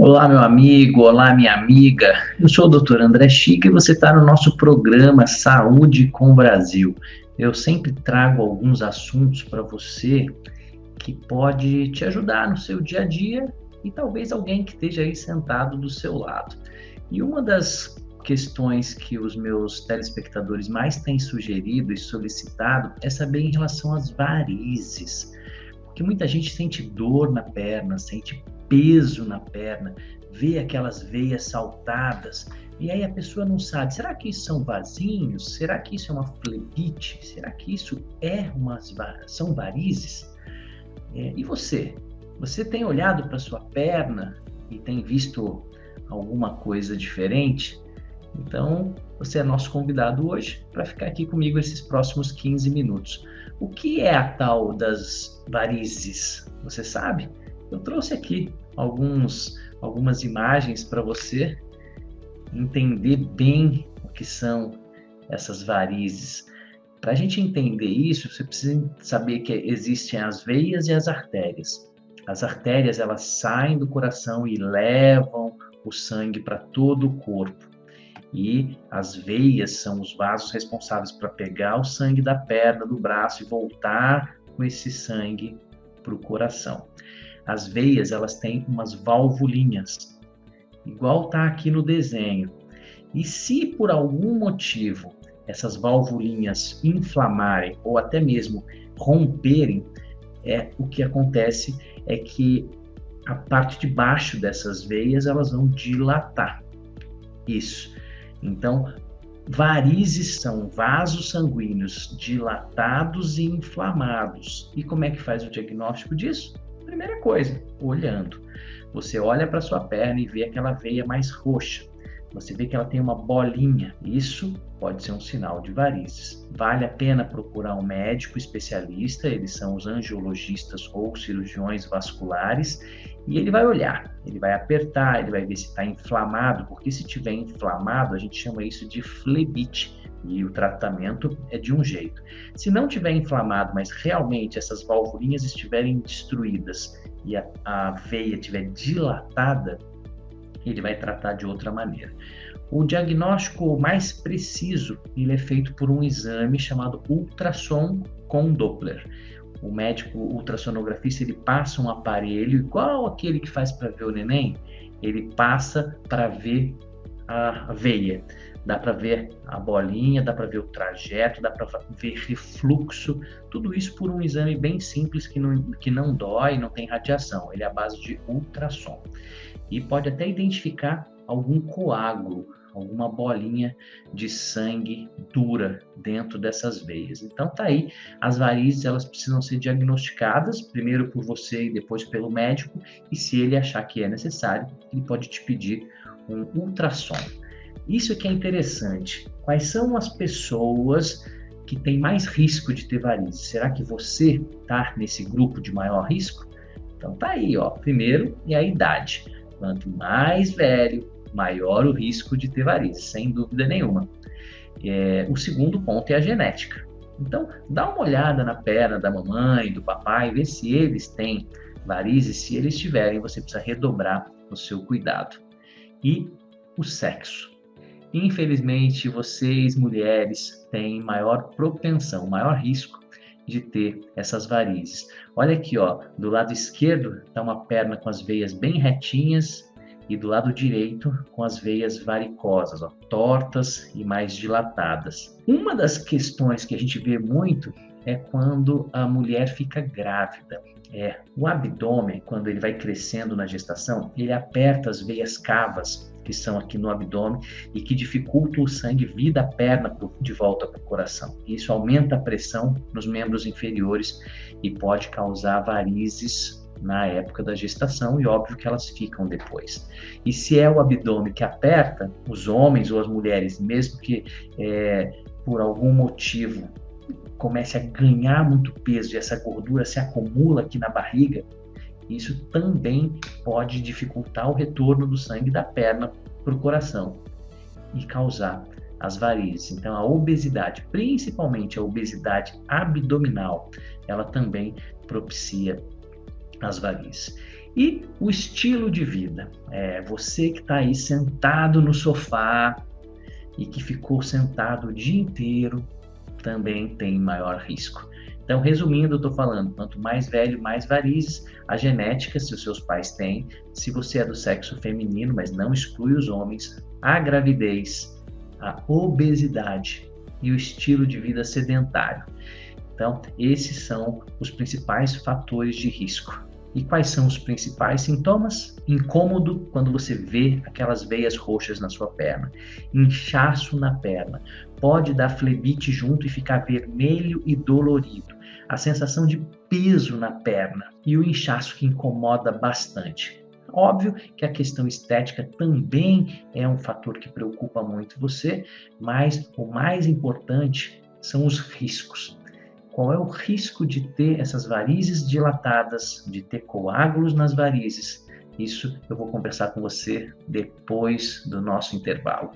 Olá, meu amigo, olá, minha amiga. Eu sou o Dr. André Chica e você está no nosso programa Saúde com o Brasil. Eu sempre trago alguns assuntos para você que pode te ajudar no seu dia a dia e talvez alguém que esteja aí sentado do seu lado. E uma das questões que os meus telespectadores mais têm sugerido e solicitado é saber em relação às varizes. Porque muita gente sente dor na perna, sente peso na perna, vê aquelas veias saltadas, e aí a pessoa não sabe, será que isso são vasinhos? Será que isso é uma flebite? Será que isso são varizes? E você? Você tem olhado para sua perna e tem visto alguma coisa diferente? Então, você é nosso convidado hoje para ficar aqui comigo esses próximos 15 minutos. O que é a tal das varizes? Você sabe? Eu trouxe aqui algumas imagens para você entender bem o que são essas varizes. Para a gente entender isso, você precisa saber que existem as veias e as artérias. As artérias, elas saem do coração e levam o sangue para todo o corpo. E as veias são os vasos responsáveis para pegar o sangue da perna, do braço e voltar com esse sangue para o coração. As veias, elas têm umas valvulinhas, igual está aqui no desenho. E se por algum motivo essas valvulinhas inflamarem ou até mesmo romperem, o que acontece é que a parte de baixo dessas veias, elas vão dilatar. Isso. Então, varizes são vasos sanguíneos dilatados e inflamados. E como é que faz o diagnóstico disso? Primeira coisa, olhando. Você olha para sua perna e vê aquela veia mais roxa. Você vê que ela tem uma bolinha. Isso pode ser um sinal de varizes. Vale a pena procurar um médico especialista, eles são os angiologistas ou cirurgiões vasculares, e ele vai olhar, ele vai apertar, ele vai ver se está inflamado, porque se estiver inflamado, a gente chama isso de flebite, e o tratamento é de um jeito. Se não estiver inflamado, mas realmente essas valvulinhas estiverem destruídas e a veia estiver dilatada, ele vai tratar de outra maneira. O diagnóstico mais preciso, ele é feito por um exame chamado ultrassom com Doppler. O médico ultrassonografista, ele passa um aparelho igual aquele que faz para ver o neném, ele passa para ver a veia. Dá para ver a bolinha, dá para ver o trajeto, dá para ver refluxo, tudo isso por um exame bem simples que não dói, não tem radiação, ele é à base de ultrassom. E pode até identificar algum coágulo, alguma bolinha de sangue dura dentro dessas veias. Então tá aí, as varizes, elas precisam ser diagnosticadas, primeiro por você e depois pelo médico, e se ele achar que é necessário, ele pode te pedir um ultrassom. Isso que é interessante. Quais são as pessoas que têm mais risco de ter varizes? Será que você está nesse grupo de maior risco? Então tá aí, ó. Primeiro é a idade. Quanto mais velho, maior o risco de ter varizes, sem dúvida nenhuma. O segundo ponto é a genética. Então, dá uma olhada na perna da mamãe, do papai, vê se eles têm varizes. Se eles tiverem, você precisa redobrar o seu cuidado. E o sexo. Infelizmente, vocês, mulheres, têm maior propensão, maior risco de ter essas varizes. Olha aqui, ó, do lado esquerdo está uma perna com as veias bem retinhas e do lado direito com as veias varicosas, ó, tortas e mais dilatadas. Uma das questões que a gente vê muito é quando a mulher fica grávida. O abdômen, quando ele vai crescendo na gestação, ele aperta as veias cavas que são aqui no abdômen e que dificultam o sangue vir da perna de volta para o coração. Isso aumenta a pressão nos membros inferiores e pode causar varizes na época da gestação e óbvio que elas ficam depois. E se é o abdômen que aperta, os homens ou as mulheres, mesmo que por algum motivo comece a ganhar muito peso e essa gordura se acumula aqui na barriga, isso também pode dificultar o retorno do sangue da perna para o coração e causar as varizes. Então, a obesidade, principalmente a obesidade abdominal, ela também propicia as varizes. E o estilo de vida. Você que está aí sentado no sofá e que ficou sentado o dia inteiro, também tem maior risco. Então, resumindo, eu estou falando, quanto mais velho, mais varizes, a genética, se os seus pais têm, se você é do sexo feminino, mas não exclui os homens, a gravidez, a obesidade e o estilo de vida sedentário. Então, esses são os principais fatores de risco. E quais são os principais sintomas? Incômodo quando você vê aquelas veias roxas na sua perna, inchaço na perna, pode dar flebite junto e ficar vermelho e dolorido, a sensação de peso na perna e o inchaço que incomoda bastante. Óbvio que a questão estética também é um fator que preocupa muito você, mas o mais importante são os riscos. Qual é o risco de ter essas varizes dilatadas, de ter coágulos nas varizes? Isso eu vou conversar com você depois do nosso intervalo.